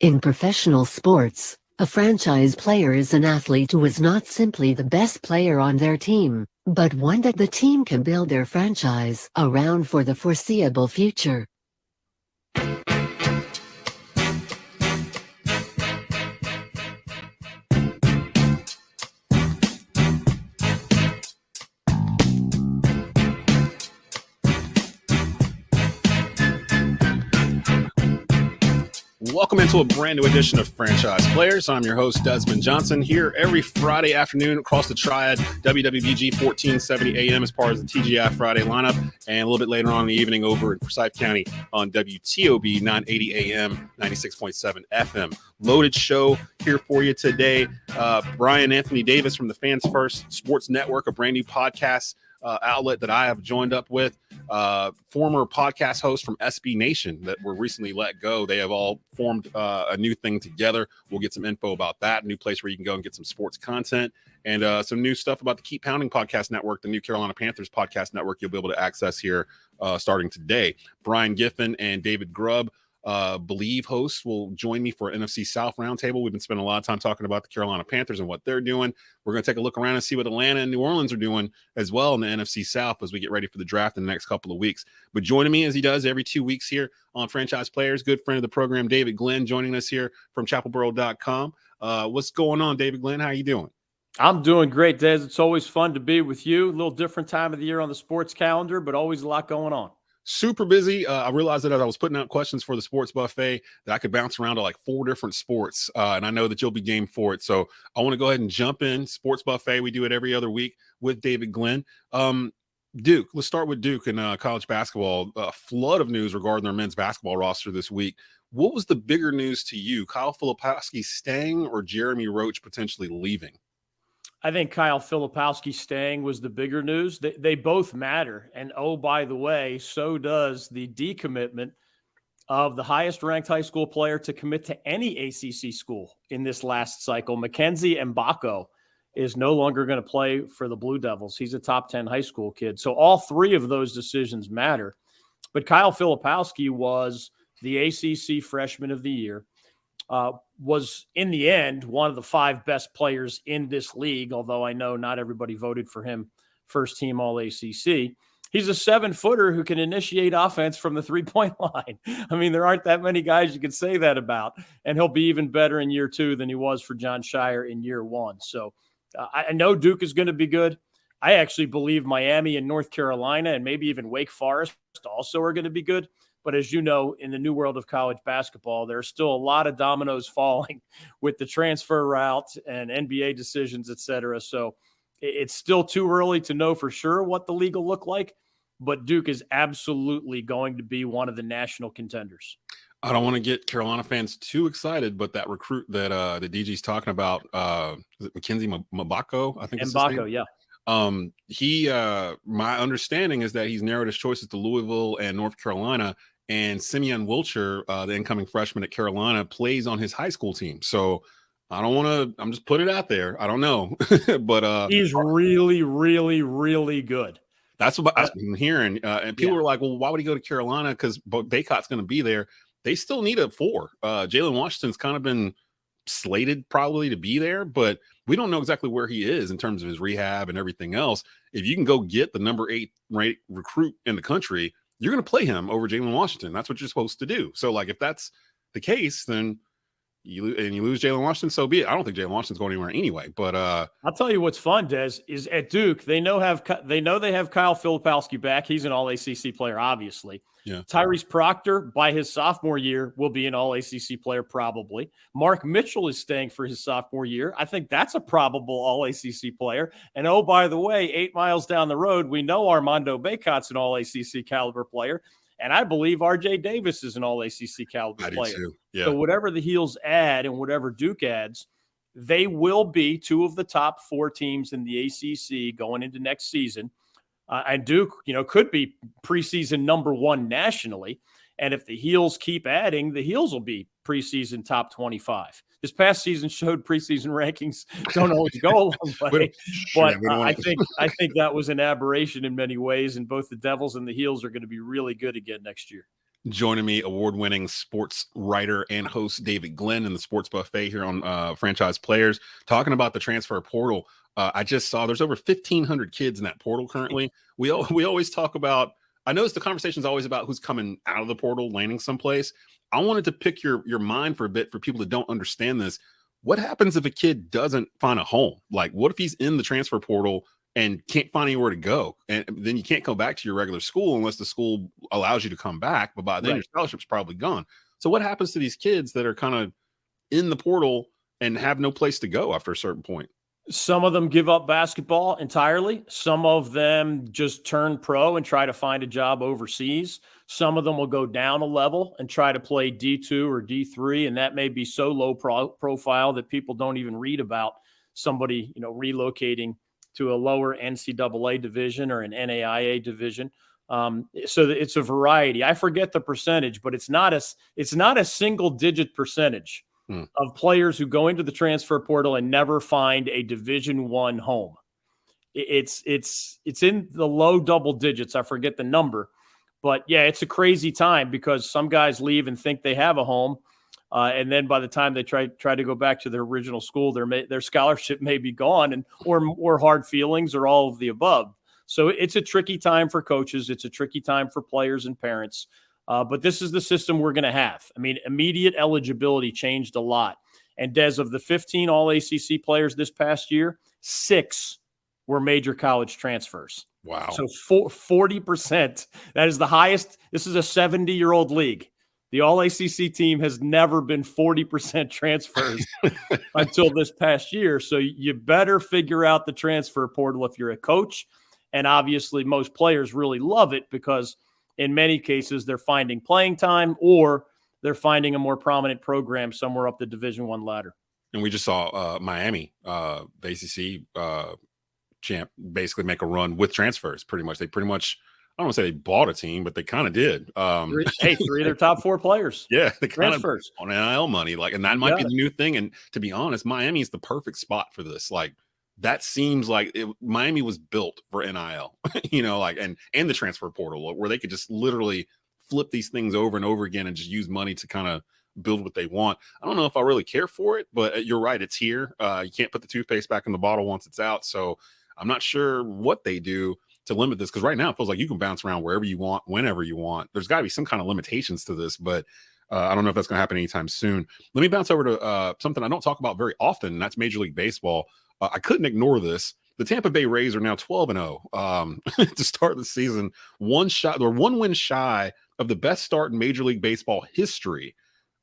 In professional sports, a franchise player is an athlete who is not simply the best player on their team, but one that the team can build their franchise around for the foreseeable future. Welcome into a brand new edition of Franchise Players. I'm your host, Desmond Johnson, here every Friday afternoon across the Triad, WWBG 1470 AM as part of the TGI Friday lineup, and a little bit later on in the evening over in Forsyth County on WTOB 980 AM, 96.7 FM. Loaded show here for you today. Bryan Anthony Davis from the Fans First Sports Network, a brand new podcast outlet that I have joined up with. Former podcast hosts from SB Nation that were recently let go. They have all formed a new thing together. We'll get some info about that. A new place where you can go and get some sports content and some new stuff about the Keep Pounding Podcast Network, the new Carolina Panthers podcast network you'll be able to access here starting today. Brian Giffin and David Grubb, Bleav hosts, will join me for NFC South roundtable. We've been spending a lot of time talking about the Carolina Panthers and what they're doing. We're going to take a look around and see what Atlanta and New Orleans are doing as well in the NFC South as we get ready for the draft in the next couple of weeks. But joining me as he does every 2 weeks here on Franchise Players, good friend of the program, David Glenn, joining us here from chapelboro.com. What's going on, David Glenn? How you doing? I'm doing great, Des. It's always fun to be with you. A little different time of the year on the sports calendar, but always a lot going on. Super busy. I realized that as I was putting out questions for the sports buffet that I could bounce around to like 4 different sports. And I know that you'll be game for it. So I want to go ahead and jump in. Sports buffet. We do it every other week with David Glenn. Duke, let's start with Duke and college basketball. A flood of news regarding their men's basketball roster this week. What was the bigger news to you? Kyle Filipowski staying or Jeremy Roach potentially leaving? I think Kyle Filipowski staying was the bigger news. They both matter. And oh, by the way, so does the decommitment of the highest ranked high school player to commit to any ACC school in this last cycle. Mackenzie Mbako is no longer going to play for the Blue Devils. He's a top 10 high school kid. So all three of those decisions matter. But Kyle Filipowski was the ACC Freshman of the Year. Was in the end one of the 5 best players in this league, although I know not everybody voted for him first team all ACC. He's a 7-footer who can initiate offense from the 3-point line. I mean, there aren't that many guys you can say that about, and he'll be even better in year 2 than he was for John Shire in year 1. So I know Duke is going to be good. I actually believe Miami and North Carolina and maybe even Wake Forest also are going to be good. But as you know, in the new world of college basketball, there's still a lot of dominoes falling with the transfer route and NBA decisions, et cetera. So it's still too early to know for sure what the league will look like. But Duke is absolutely going to be one of the national contenders. I don't want to get Carolina fans too excited, but that recruit that the DG's talking about, is it Mackenzie Mbako? I think it's Mbako, yeah. My understanding is that he's narrowed his choices to Louisville and North Carolina. And Simeon Wilcher, the incoming freshman at Carolina, plays on his high school team. So I don't want to – I'm just putting it out there. I don't know. But he's really, really, really good. That's what I've been hearing. And people were like, well, why would he go to Carolina? Because Baycott's going to be there. They still need a 4. Jalen Washington's kind of been slated probably to be there, but we don't know exactly where he is in terms of his rehab and everything else. If you can go get the number 8 ranked recruit in the country – you're going to play him over Jalen Washington. That's what you're supposed to do. So, like, if that's the case, then you lose Jalen Washington, so be it. I don't think Jalen Washington's going anywhere anyway. But I'll tell you what's fun, Des, is at Duke they know they have Kyle Filipowski back. He's an All-ACC player, obviously. Yeah. Tyrese Proctor, by his sophomore year, will be an All-ACC player probably. Mark Mitchell is staying for his sophomore year. I think that's a probable All-ACC player. And, oh, by the way, 8 miles down the road, we know Armando Baycott's an All-ACC caliber player. And I believe R.J. Davis is an All-ACC caliber player. Too. Yeah. So whatever the Heels add and whatever Duke adds, they will be 2 of the top 4 teams in the ACC going into next season. And Duke, could be preseason number 1 nationally. And if the Heels keep adding, the Heels will be preseason top 25. This past season showed preseason rankings don't always go a long way. But I think that was an aberration in many ways. And both the Devils and the Heels are going to be really good again next year. Joining me, award-winning sports writer and host David Glenn in the Sports Buffet here on Franchise Players, talking about the transfer portal. I just saw there's over 1,500 kids in that portal currently. We always talk about, I noticed the conversation is always about who's coming out of the portal, landing someplace. I wanted to pick your mind for a bit for people that don't understand this. What happens if a kid doesn't find a home? Like, what if he's in the transfer portal and can't find anywhere to go? And then you can't go back to your regular school unless the school allows you to come back. But by then your scholarship's probably gone. So what happens to these kids that are kind of in the portal and have no place to go after a certain point? Some of them give up basketball entirely. Some of them just turn pro and try to find a job overseas. Some of them will go down a level and try to play D2 or D3, and that may be so low profile that people don't even read about somebody, relocating to a lower NCAA division or an NAIA division. So it's a variety. I forget the percentage, but it's not a single-digit percentage of players who go into the transfer portal and never find a Division I home. It's in the low double digits. I forget the number, but yeah, it's a crazy time because some guys leave and think they have a home, and then by the time they try to go back to their original school, their scholarship may be gone, or hard feelings, or all of the above. So it's a tricky time for coaches. It's a tricky time for players and parents. But this is the system we're going to have. I mean, immediate eligibility changed a lot. And Des, of the 15 All-ACC players this past year, 6 were major college transfers. Wow. So 40%. That is the highest. This is a 70-year-old league. The All-ACC team has never been 40% transfers until this past year. So you better figure out the transfer portal if you're a coach. And obviously, most players really love it because in many cases, they're finding playing time or they're finding a more prominent program somewhere up the Division I ladder. And we just saw Miami, the ACC champ, basically make a run with transfers. Pretty much, I don't want to say they bought a team, but they kind of did. 3 of their top 4 players. Yeah, they kind transfers of on NIL money, and that might be the new thing. And to be honest, Miami is the perfect spot for this. That seems like Miami was built for NIL, and the transfer portal where they could just literally flip these things over and over again and just use money to kind of build what they want. I don't know if I really care for it, but you're right. It's here. You can't put the toothpaste back in the bottle once it's out. So I'm not sure what they do to limit this, because right now it feels like you can bounce around wherever you want, whenever you want. There's got to be some kind of limitations to this, but I don't know if that's going to happen anytime soon. Let me bounce over to something I don't talk about very often, and that's Major League Baseball. I couldn't ignore this. The Tampa Bay Rays are now 12-0 to start the season. One win shy of the best start in Major League Baseball history.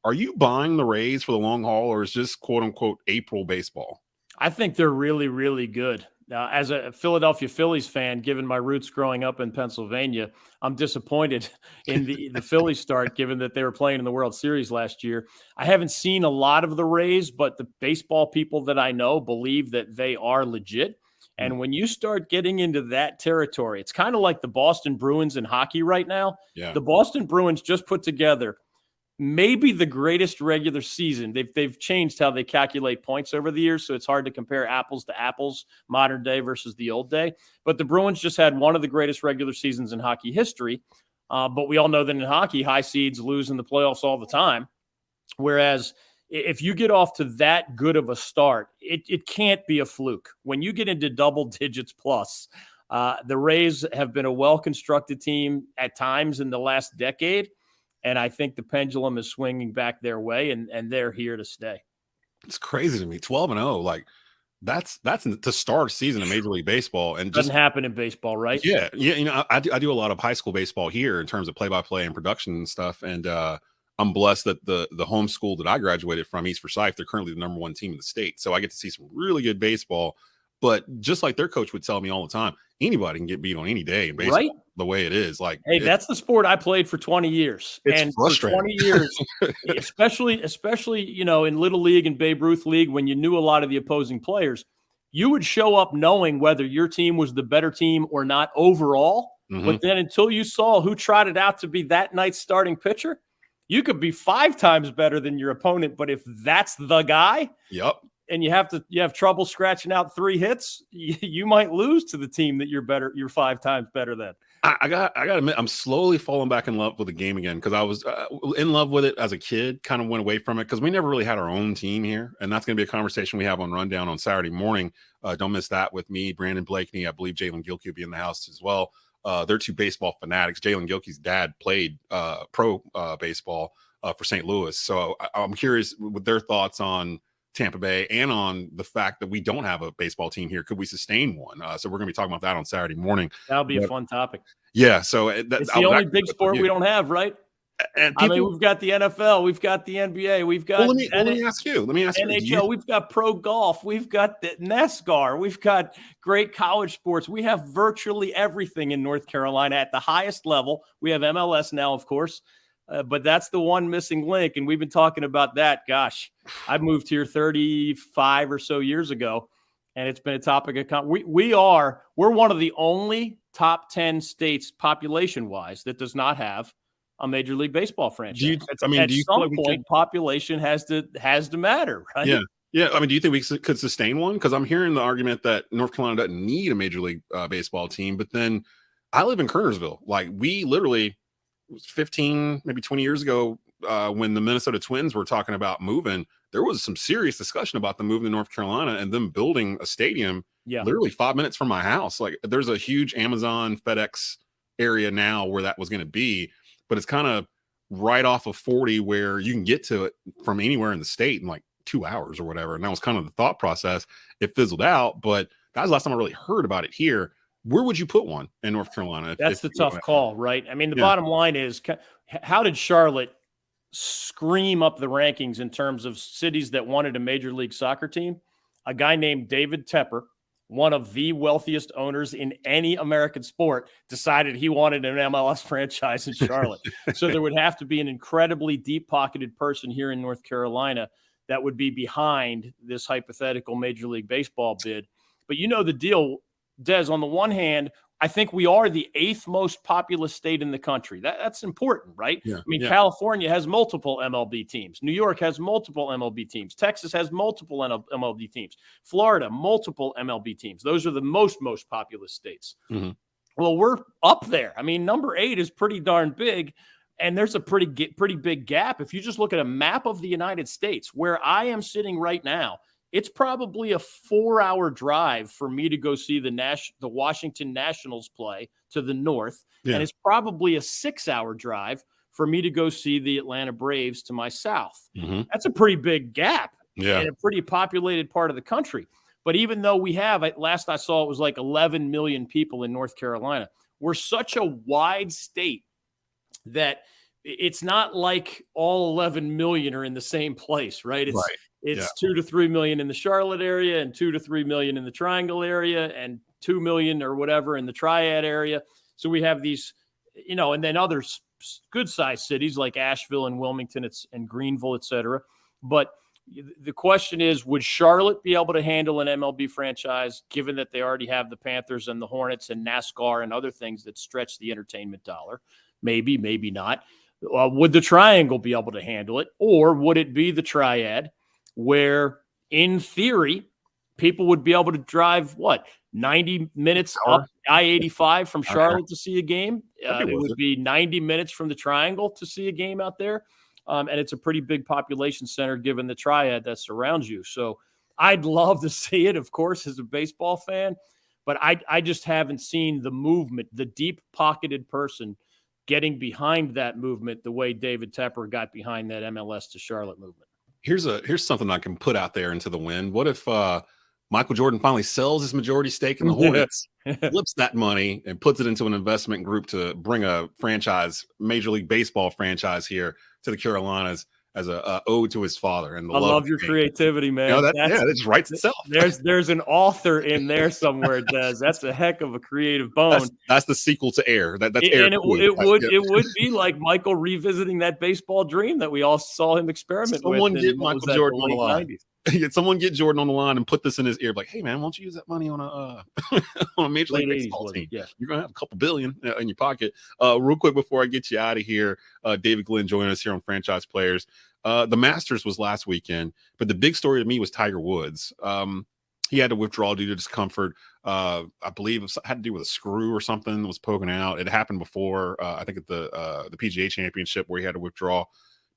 Are you buying the Rays for the long haul, or is this quote unquote April baseball? I think they're really, really good. Now, as a Philadelphia Phillies fan, given my roots growing up in Pennsylvania, I'm disappointed in the Phillies start, given that they were playing in the World Series last year. I haven't seen a lot of the Rays, but the baseball people that I know believe that they are legit. And when you start getting into that territory, it's kind of like the Boston Bruins in hockey right now. Yeah. The Boston Bruins just put together maybe the greatest regular season. They've changed how they calculate points over the years, so it's hard to compare apples to apples, modern day versus the old day. But the Bruins just had one of the greatest regular seasons in hockey history. But we all know that in hockey, high seeds lose in the playoffs all the time. Whereas if you get off to that good of a start, it can't be a fluke. When you get into double digits plus, the Rays have been a well-constructed team at times in the last decade. And I think the pendulum is swinging back their way, and they're here to stay. It's crazy to me. 12-0, that's to start a season in Major League Baseball, and doesn't happen in baseball, right? Yeah. I do a lot of high school baseball here in terms of play-by-play and production and stuff, and I'm blessed that the home school that I graduated from, East Forsyth, they're currently the number 1 team in the state, so I get to see some really good baseball. But just like their coach would tell me all the time, anybody can get beat on any day in baseball. Right? The way it is, hey, that's the sport I played for 20 years. It's frustrating. For 20 years, especially in Little League and Babe Ruth League, when you knew a lot of the opposing players, you would show up knowing whether your team was the better team or not overall. Mm-hmm. But then until you saw who trotted out to be that night's starting pitcher, you could be 5 times better than your opponent. But if that's the guy, yep, and you have trouble scratching out 3 hits, you might lose to the team that you're 5 times better than. I got to admit, I'm slowly falling back in love with the game again because I was in love with it as a kid, kind of went away from it because we never really had our own team here. And that's going to be a conversation we have on Rundown on Saturday morning. Don't miss that with me, Brandon Blakeney. I Bleav Jalen Gilkey will be in the house as well. They're two baseball fanatics. Jalen Gilkey's dad played pro baseball for St. Louis. So I'm curious with their thoughts on Tampa Bay and on the fact that we don't have a baseball team here. Could we sustain one? So we're going to be talking about that on Saturday morning. That'll be a fun topic. Yeah. So it's the only big sport we don't have, right? And people, I mean, we've got the NFL, we've got the NBA, we've got let me ask you. NHL, we've got pro golf, we've got the NASCAR, we've got great college sports. We have virtually everything in North Carolina at the highest level. We have MLS now, of course. But that's the one missing link. And we've been talking about that. Gosh, I moved here 35 or so years ago, and it's been a topic of we're one of the only top 10 states population-wise that does not have a Major League Baseball franchise. At some point, population has to matter, right? Yeah. Yeah. I mean, do you think we could sustain one? Because I'm hearing the argument that North Carolina doesn't need a Major League Baseball team. But then I live in Kernersville. Like, we literally 15, maybe 20 years ago, when the Minnesota Twins were talking about moving, there was some serious discussion about them moving to North Carolina and them building a stadium literally 5 minutes from my house. Like, there's a huge Amazon FedEx area now where that was going to be, but it's kind of right off of 40 where you can get to it from anywhere in the state in like 2 hours or whatever. And that was kind of the thought process. It fizzled out, but that was the last time I really heard about it here. Where would you put one in North Carolina? That's the tough call, right? I mean, the bottom line is, how did Charlotte scream up the rankings in terms of cities that wanted a Major League Soccer team? A guy named David Tepper, one of the wealthiest owners in any American sport, decided he wanted an MLS franchise in Charlotte. So there would have to be an incredibly deep-pocketed person here in North Carolina that would be behind this hypothetical Major League Baseball bid. But you know the deal, Des, on the one hand, I think we are the 8th most populous state in the country. That's important, right? Yeah, I mean, California has multiple MLB teams. New York has multiple MLB teams. Texas has multiple MLB teams. Florida, multiple MLB teams. Those are the most populous states. Mm-hmm. Well, we're up there. I mean, number 8 is pretty darn big, and there's a pretty big gap. If you just look at a map of the United States, where I am sitting right now, it's probably a 4-hour drive for me to go see the Washington Nationals play to the north. Yeah. And it's probably a 6-hour drive for me to go see the Atlanta Braves to my south. Mm-hmm. That's a pretty big gap in a pretty populated part of the country. But even though we have, last I saw, it was like 11 million people in North Carolina. We're such a wide state that it's not like all 11 million are in the same place, right? It's 2 to 3 million in the Charlotte area and 2 to 3 million in the Triangle area and 2 million or whatever in the Triad area. So we have these, and then other good-sized cities like Asheville and Wilmington and Greenville, et cetera. But the question is, would Charlotte be able to handle an MLB franchise, given that they already have the Panthers and the Hornets and NASCAR and other things that stretch the entertainment dollar? Maybe, maybe not. Would the Triangle be able to handle it? Or would it be the Triad, where, in theory, people would be able to drive, 90 minutes up I-85 from Charlotte to see a game? It would be 90 minutes from the Triangle to see a game out there. And it's a pretty big population center, given the Triad that surrounds you. So I'd love to see it, of course, as a baseball fan. But I just haven't seen the movement, the deep-pocketed person getting behind that movement the way David Tepper got behind that MLS to Charlotte movement. Here's something I can put out there into the wind. What if Michael Jordan finally sells his majority stake in the Hornets, flips that money, and puts it into an investment group to bring a franchise, Major League Baseball franchise here to the Carolinas as a ode to his father? And I love your creativity, man. That just writes itself. There's an author in there somewhere, Des. That's a heck of a creative bone. That's the sequel to Air. That's Air. And it would be like Michael revisiting that baseball dream that we all saw him experiment with. Someone get Michael Jordan on the line. Someone get Jordan on the line and put this in his ear, like, hey man, why don't you use that money on a Major League Baseball team? Yeah. You're gonna have a couple billion in your pocket. Real quick before I get you out of here, David Glenn joining us here on Franchise Players. The Masters was last weekend, but the big story to me was Tiger Woods. He had to withdraw due to discomfort. I believe it had to do with a screw or something that was poking out. It happened before, I think at the PGA Championship where he had to withdraw.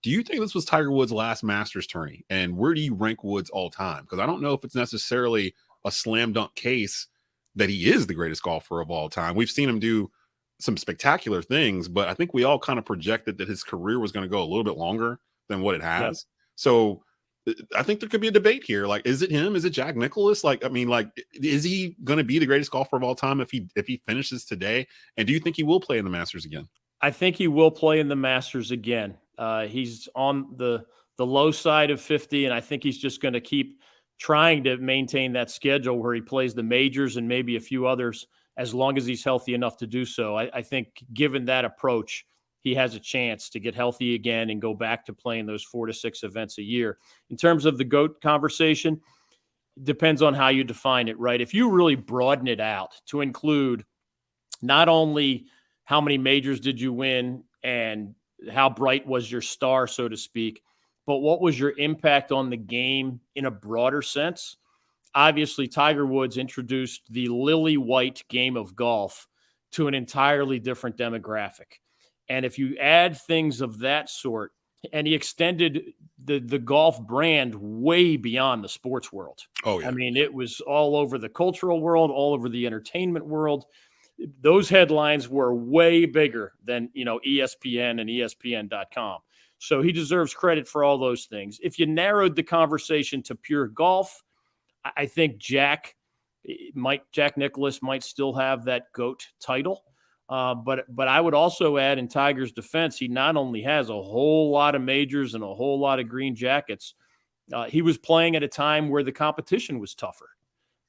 Do you think this was Tiger Woods' last Masters tourney? And where do you rank Woods all time? Because I don't know if it's necessarily a slam dunk case that he is the greatest golfer of all time. We've seen him do some spectacular things, but I think we all kind of projected that his career was going to go a little bit longer than what it has. Yep. So I think there could be a debate here. Like, is it him? Is it Jack Nicklaus? Like, I mean, like, is he going to be the greatest golfer of all time if he finishes today? And do you think he will play in the Masters again? I think he will play in the Masters again. He's on the low side of 50, and I think he's just going to keep trying to maintain that schedule where he plays the majors and maybe a few others as long as he's healthy enough to do so. I think given that approach, he has a chance to get healthy again and go back to playing those 4 to 6 events a year. In terms of the GOAT conversation, depends on how you define it, right? If you really broaden it out to include not only how many majors did you win and how bright was your star, so to speak, but what was your impact on the game in a broader sense? Obviously, Tiger Woods introduced the lily white game of golf to an entirely different demographic. And if you add things of that sort, and he extended the golf brand way beyond the sports world. Oh, yeah. I mean, it was all over the cultural world, all over the entertainment world. Those headlines were way bigger than, ESPN and ESPN.com. So he deserves credit for all those things. If you narrowed the conversation to pure golf, I think Jack Nicklaus might still have that GOAT title. But I would also add in Tiger's defense, he not only has a whole lot of majors and a whole lot of green jackets, he was playing at a time where the competition was tougher.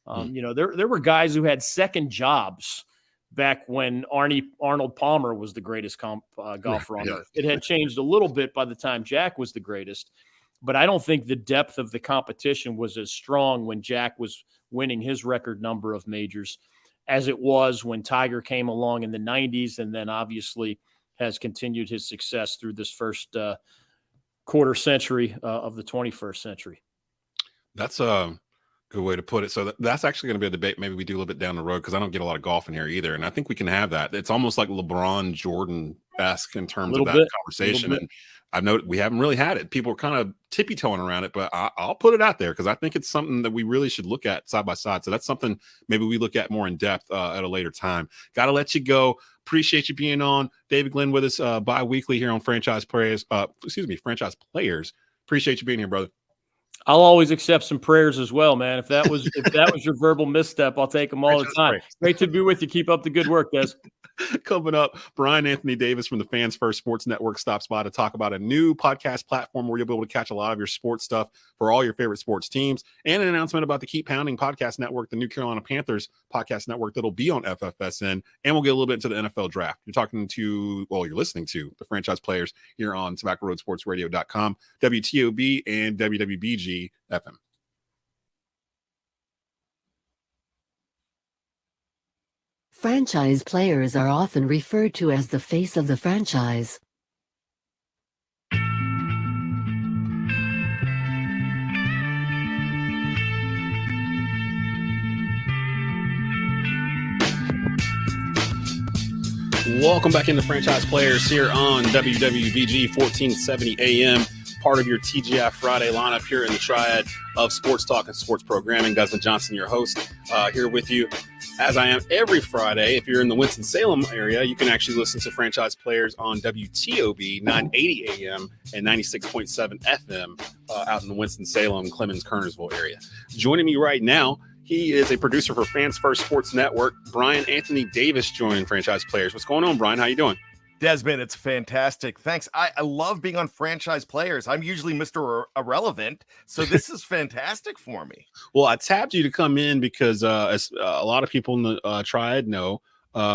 There were guys who had second jobs back when Arnold Palmer was the greatest golfer on earth. It had changed a little bit by the time Jack was the greatest, but I don't think the depth of the competition was as strong when Jack was winning his record number of majors as it was when Tiger came along in the 90s and then obviously has continued his success through this first quarter century of the 21st century. That's a good way to put it. So that's actually going to be a debate maybe we do a little bit down the road because I don't get a lot of golf in here either. And I think we can have that. It's almost like LeBron Jordan-esque in terms of that conversation. And I've noted we haven't really had it. People are kind of tippy-toeing around it, but I'll put it out there because I think it's something that we really should look at side by side. So that's something maybe we look at more in depth at a later time. Got to let you go. Appreciate you being on. David Glenn with us bi-weekly here on Franchise Players. Franchise Players. Appreciate you being here, brother. I'll always accept some prayers as well, man. If that was your verbal misstep, I'll take them all the time. Great to be with you. Keep up the good work, Des. Coming up, Bryan Anthony Davis from the Fans First Sports Network stops by to talk about a new podcast platform where you'll be able to catch a lot of your sports stuff for all your favorite sports teams, and an announcement about the Keep Pounding Podcast Network, the new Carolina Panthers podcast network that'll be on FFSN, and we'll get a little bit into the NFL draft. You're listening to the Franchise Players here on TobaccoRoadSportsRadio.com, WTOB, and WWBG FM. Franchise players are often referred to as the face of the franchise. Welcome back into Franchise Players here on WWBG 1470 AM, part of your TGI Friday lineup here in the triad of sports talk and sports programming. Desmond Johnson, your host, here with you, as I am every Friday. If you're in the Winston-Salem area, you can actually listen to Franchise Players on WTOB 980 AM and 96.7 FM out in the Winston-Salem, Clemens, Kernersville area. Joining me right now, he is a producer for Fans First Sports Network. Bryan Anthony Davis joining Franchise Players. What's going on, Bryan? How you doing? Desmond, it's fantastic. Thanks. I love being on Franchise Players. I'm usually Mr. Irrelevant, so this is fantastic for me. Well, I tapped you to come in because as a lot of people in the triad know,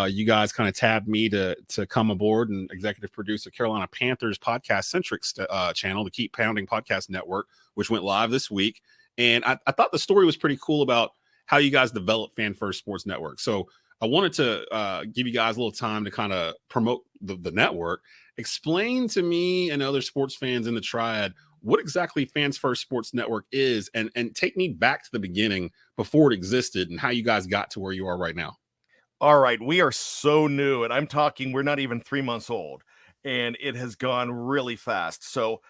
you guys kind of tabbed me to come aboard and executive produce a Carolina Panthers podcast-centric channel, the Keep Pounding Podcast Network, which went live this week. And I thought the story was pretty cool about how you guys developed Fan First Sports Network. So I wanted to give you guys a little time to kind of promote the network. Explain to me and other sports fans in the triad what exactly Fans First Sports Network is, and take me back to the beginning before it existed and how you guys got to where you are right now. All right, we are so new, and I'm talking, we're not even 3 months old, and it has gone really fast. So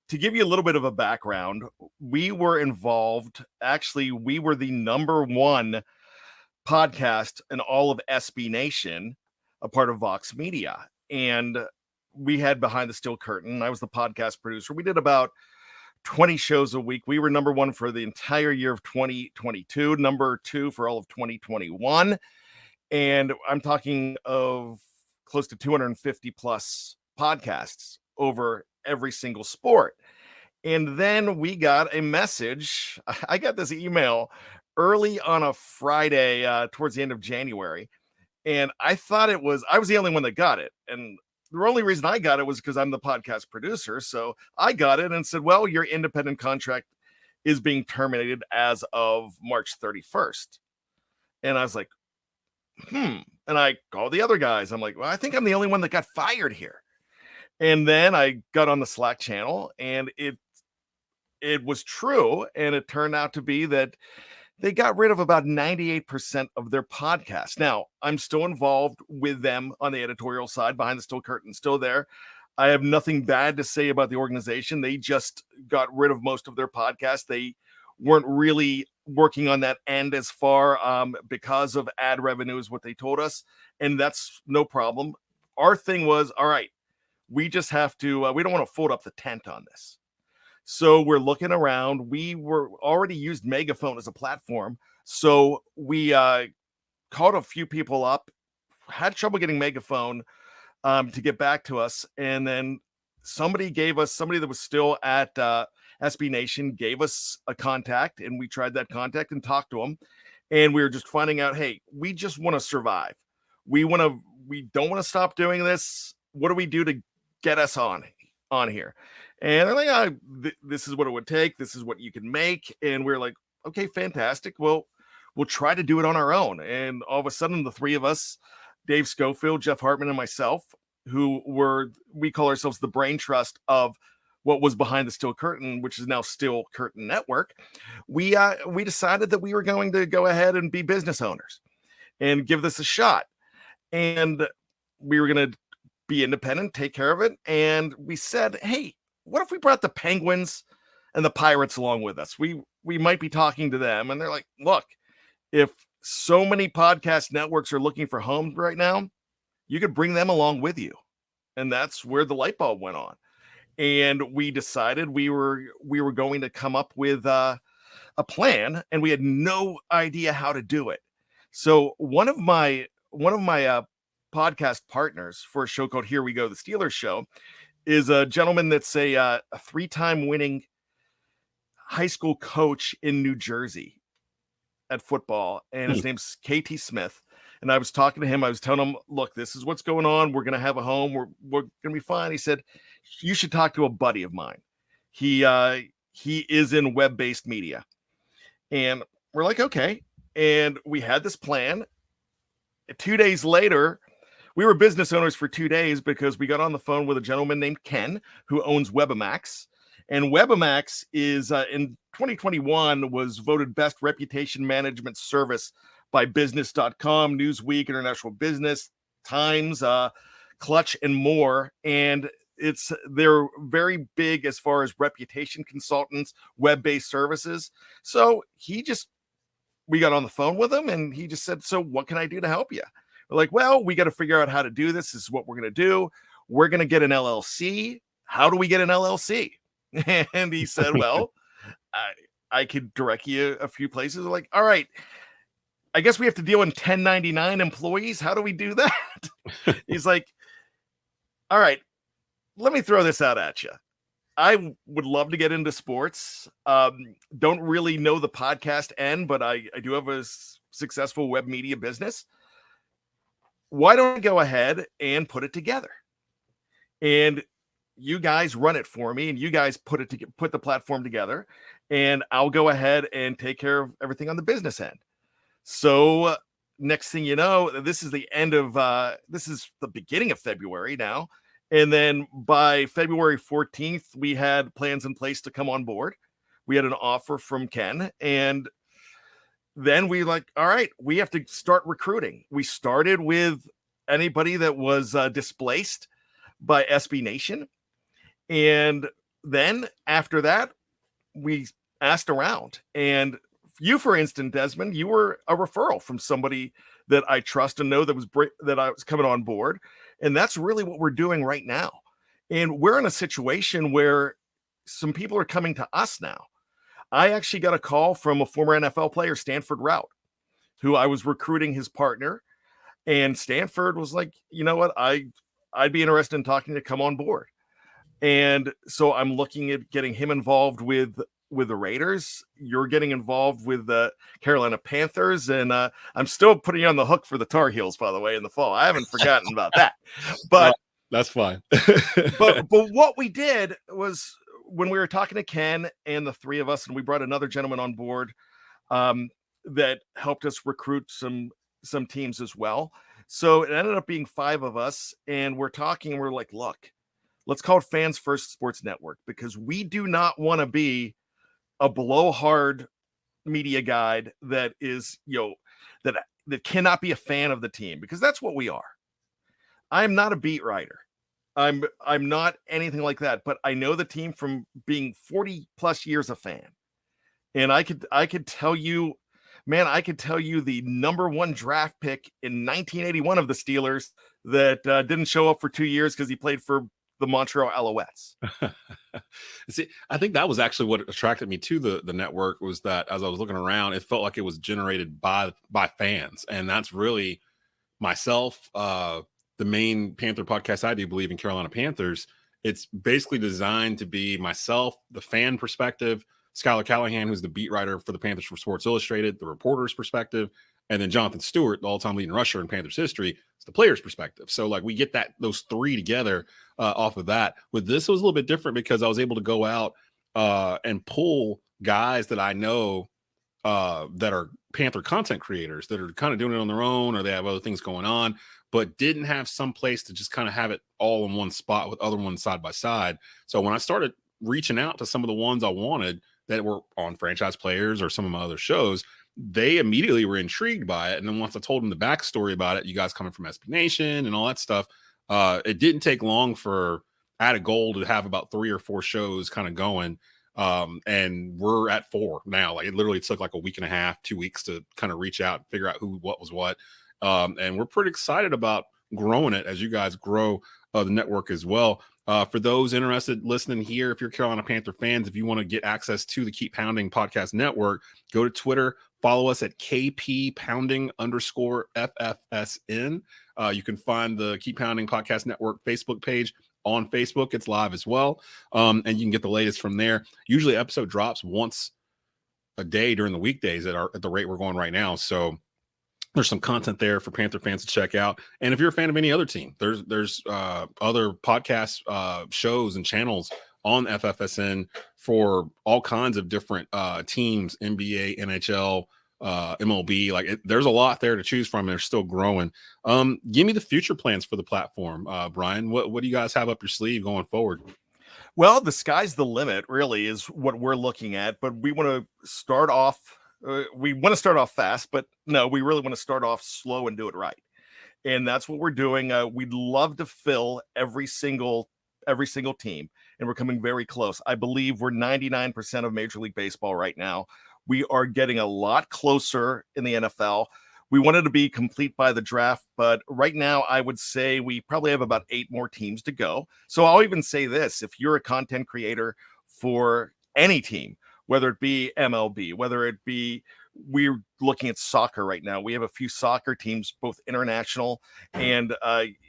to give you a little bit of a background, we were involved. Actually, we were the #1 podcast in all of SB Nation, a part of Vox Media. And we had Behind the Steel Curtain. I was the podcast producer. We did about 20 shows a week. We were #1 for the entire year of 2022, #2 for all of 2021. And I'm talking of close to 250 plus podcasts over every single sport. And then we got a message. I got this email early on a Friday towards the end of January. And I thought I was the only one that got it. And the only reason I got it was because I'm the podcast producer. So I got it and said, well, your independent contract is being terminated as of March 31st. And I was like, and I called the other guys. I'm like, well, I think I'm the only one that got fired here. And then I got on the Slack channel, and it was true. And it turned out to be that they got rid of about 98% of their podcasts. Now, I'm still involved with them on the editorial side. Behind the Steel Curtain, still there. I have nothing bad to say about the organization. They just got rid of most of their podcasts. They weren't really working on that end as far because of ad revenue is what they told us. And that's no problem. Our thing was, all right, we just have to, we don't want to fold up the tent on this. So we're looking around. We were already used Megaphone as a platform. So we called a few people up, had trouble getting Megaphone to get back to us. And then somebody that was still at SB Nation gave us a contact, and we tried that contact and talked to them. And we were just finding out, hey, we just want to survive. We don't want to stop doing this. What do we do to get us on here? And they're like, this is what it would take. This is what you can make. And we're like, okay, fantastic. Well, we'll try to do it on our own. And all of a sudden, the three of us, Dave Schofield, Jeff Hartman, and myself, we call ourselves the brain trust of what was Behind the Steel Curtain, which is now Steel Curtain Network. We decided that we were going to go ahead and be business owners and give this a shot. And we were going to be independent, take care of it. And we said, hey, what if we brought the Penguins and the Pirates along with us? We might be talking to them. And they're like, look, if so many podcast networks are looking for homes right now, you could bring them along with you. And that's where the light bulb went on. And we decided we were going to come up with a plan, and we had no idea how to do it. So one of my podcast partners for a show called Here We Go, the Steelers Show, is a gentleman that's a 3-time winning high school coach in New Jersey at football, and his name's KT Smith. And I was talking to him. I was telling him, look, this is what's going on. We're going to have a home. We're going to be fine. He said, you should talk to a buddy of mine. He is in web-based media. And we're like, okay. And we had this plan. 2 days later, we were business owners for 2 days because we got on the phone with a gentleman named Ken who owns Webamax. And Webamax is in 2021 was voted best reputation management service by business.com, Newsweek, International Business, Times, Clutch, and more. And they're very big as far as reputation consultants, web-based services. So we got on the phone with him, and he just said, so what can I do to help you? We're like, well, we got to figure out how to do this. This is what we're going to do. We're going to get an LLC. How do we get an LLC? And he said, well, I could direct you a few places. We're like, all right, I guess we have to deal in 1099 employees. How do we do that? He's like, all right, let me throw this out at you. I would love to get into sports. Don't really know the podcast end, but I do have a successful web media business. Why don't I go ahead and put it together? And you guys run it for me, and you guys put the platform together, and I'll go ahead and take care of everything on the business end. So next thing you know, this is the beginning of February now, And then by February 14th, we had plans in place to come on board. We had an offer from Ken, and then we all right, we have to start recruiting. We started with anybody that was displaced by SB Nation. And then after that, we asked around. And you, for instance, Desmond, you were a referral from somebody that I trust and know that I was coming on board. And that's really what we're doing right now. And we're in a situation where some people are coming to us now. I actually got a call from a former NFL player, Stanford Rout, who I was recruiting his partner. And Stanford was like, you know what? I'd be interested in talking to come on board. And so I'm looking at getting him involved with the Raiders. You're getting involved with the Carolina Panthers. And I'm still putting you on the hook for the Tar Heels, by the way, in the fall. I haven't forgotten about that. But that's fine. but what we did was when we were talking to Ken and the three of us, and we brought another gentleman on board that helped us recruit some teams as well. So it ended up being 5 of us, and we're talking, and we're like, look, let's call it Fans First Sports Network, because we do not want to be a blowhard media guide that is, that cannot be a fan of the team, because that's what we are. I'm not a beat writer. I'm not anything like that, but I know the team from being 40 plus years a fan. And I could tell you, man, I could tell you the number 1 draft pick in 1981 of the Steelers that didn't show up for 2 years because he played for the Montreal Alouettes. See, I think that was actually what attracted me to the network, was that as I was looking around, it felt like it was generated by fans. And that's really myself, the main Panther podcast I do, Bleav in Carolina Panthers. It's basically designed to be myself, the fan perspective, Skylar Callahan, who's the beat writer for the Panthers for Sports Illustrated, the reporter's perspective, and then Jonathan Stewart, the all-time leading rusher in Panthers history, is the player's perspective. So like we get those 3 together off of that. With this, it was a little bit different because I was able to go out and pull guys that I know that are Panther content creators that are kind of doing it on their own, or they have other things going on, but didn't have some place to just kind of have it all in one spot with other ones side by side. So when I started reaching out to some of the ones I wanted that were on Franchise Players or some of my other shows, they immediately were intrigued by it. And then once I told them the backstory about it, you guys coming from SB Nation and all that stuff, it didn't take long for Atta Gold to have about 3 or 4 shows kind of going. And we're at 4 now. Like it literally took like a week and a half, 2 weeks to kind of reach out and figure out what was what. And we're pretty excited about growing it as you guys grow the network as well. For those interested listening here, if you're Carolina Panther fans, if you want to get access to the Keep Pounding podcast network, go to Twitter, follow us at KP_FFSN. You can find the Keep Pounding podcast network Facebook page on Facebook. It's live as well. And you can get the latest from there. Usually episode drops once a day during the weekdays at the rate we're going right now. So there's some content there for Panther fans to check out. And if you're a fan of any other team, there's other podcast shows and channels on FFSN for all kinds of different teams, NBA, NHL, MLB. There's a lot there to choose from. They're still growing. Give me the future plans for the platform, Brian. What do you guys have up your sleeve going forward? Well, the sky's the limit, really, is what we're looking at. But we want to start off. We want to start off fast, but no, we really want to start off slow and do it right. And that's what we're doing. We'd love to fill every single team, and we're coming very close. I Bleav we're 99% of Major League Baseball right now. We are getting a lot closer in the NFL. We wanted to be complete by the draft, but right now I would say we probably have about 8 more teams to go. So I'll even say this: if you're a content creator for any team, whether it be MLB, whether it be, we're looking at soccer right now. We have a few soccer teams, both international and,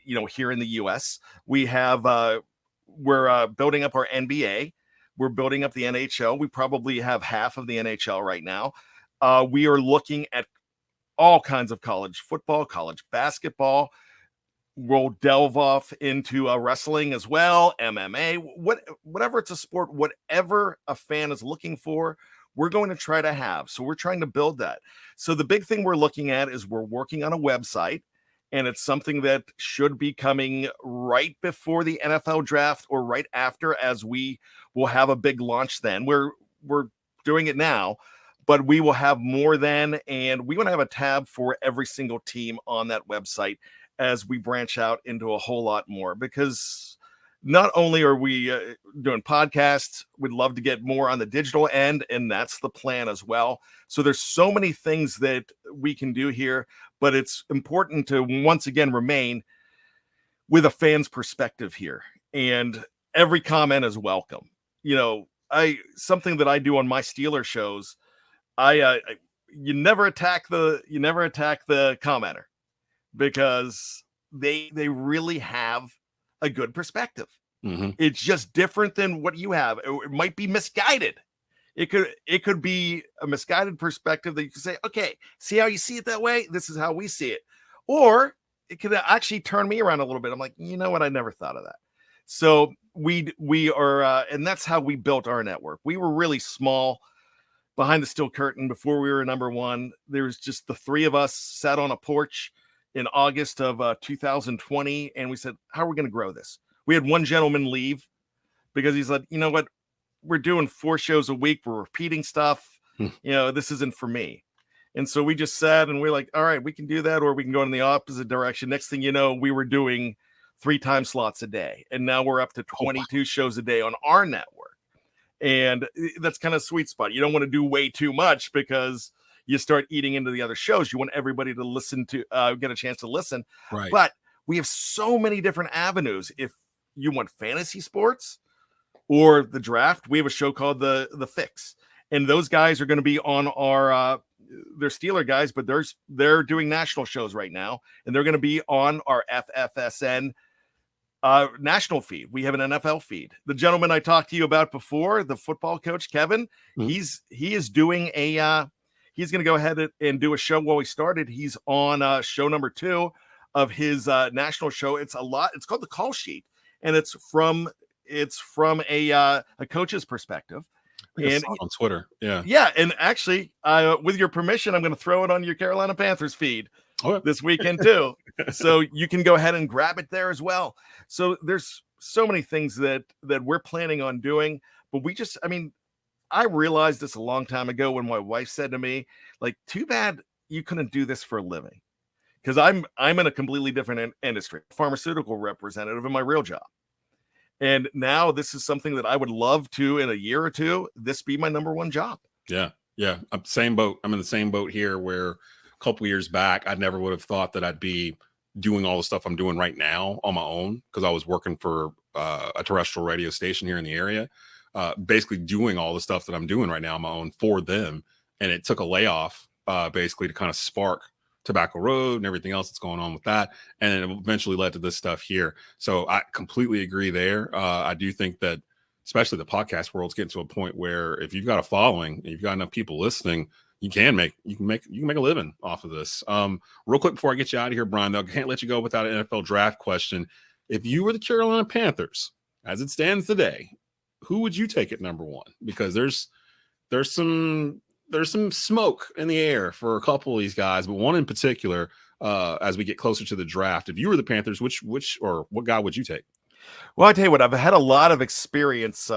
here in the U.S. We have, we're building up our NBA. We're building up the NHL. We probably have half of the NHL right now. We are looking at all kinds of college football, college basketball. We'll delve off into wrestling as well, MMA, whatever it's a sport, whatever a fan is looking for, we're going to try to have. So we're trying to build that. So the big thing we're looking at is we're working on a website, And it's something that should be coming right before the NFL draft or right after, as we will have a big launch then. We're doing it now, but we will have more then. And we want to have a tab for every single team on that website as we branch out into a whole lot more, because not only are we doing podcasts, we'd love to get more on the digital end, and that's the plan as well. So there's so many things that we can do here, but it's important to once again remain with a fan's perspective here, and every comment is welcome. Something that I do on my Steeler shows, you never attack the commenter, because they really have a good perspective. Mm-hmm. It's just different than what you have. It might be misguided. It could be a misguided perspective that you can say, okay, see how you see it that way? This is how we see it. Or it could actually turn me around a little bit. I'm like, you know what? I never thought of that. So we are, and that's how we built our network. We were really small behind the steel curtain before we were number one. There was just the three of us sat on a porch in August of 2020, and we said, how are we going to grow this? We had one gentleman leave because he's like, you know what? We're doing 4 shows a week. We're repeating stuff. This isn't for me. And so we just sat and we're like, all right, we can do that, or we can go in the opposite direction. Next thing you know, we were doing 3 time slots a day. And now we're up to 22 shows a day on our network. And that's kind of sweet spot. You don't want to do way too much, because you start eating into the other shows. You want everybody to listen to, get a chance to listen. Right. But we have so many different avenues. If you want fantasy sports or the draft, we have a show called the Fix, and those guys are going to be on our they're Steeler guys, but they're doing national shows right now, and they're going to be on our FFSN national feed. We have an NFL feed. The gentleman I talked to you about before, the football coach Kevin, Mm-hmm. he is doing he's going to go ahead and do a show. While we started, he's on show number 2 of his national show. It's called The Call Sheet, and it's from a coach's perspective. And on Twitter. Yeah. Yeah. And actually, with your permission, I'm going to throw it on your Carolina Panthers feed this weekend too. So you can go ahead and grab it there as well. So there's so many things that we're planning on doing, but I realized this a long time ago when my wife said to me, like, too bad you couldn't do this for a living. Because I'm in a completely different industry, pharmaceutical representative in my real job. And now this is something that I would love to, in a year or two, this be my number one job. Yeah. Yeah. Same boat. I'm in the same boat here, where a couple years back, I never would have thought that I'd be doing all the stuff I'm doing right now on my own, because I was working for a terrestrial radio station here in the area, basically doing all the stuff that I'm doing right now on my own for them. And it took a layoff basically to kind of spark Tobacco Road and everything else that's going on with that. And it eventually led to this stuff here. So I completely agree there. I do think that especially the podcast world's getting to a point where if you've got a following and you've got enough people listening, you can make a living off of this. Real quick before I get you out of here, Brian, though, I can't let you go without an NFL draft question. If you were the Carolina Panthers, as it stands today, who would you take at number 1? Because there's some smoke in the air for a couple of these guys, but one in particular, as we get closer to the draft. If you were the Panthers, which or what guy would you take? Well, I tell you what, I've had a lot of experience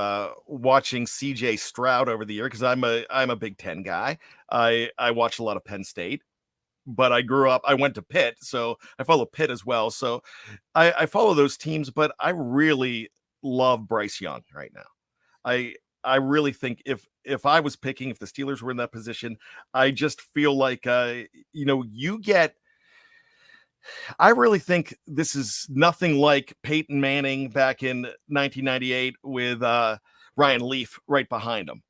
watching CJ Stroud over the year, because I'm a Big Ten guy. I watched a lot of Penn State, but I went to Pitt, so I follow Pitt as well. So I follow those teams, but I really love Bryce Young right now. I really think if I was picking, if the Steelers were in that position, I just feel like, I really think this is nothing like Peyton Manning back in 1998 with Ryan Leaf right behind him.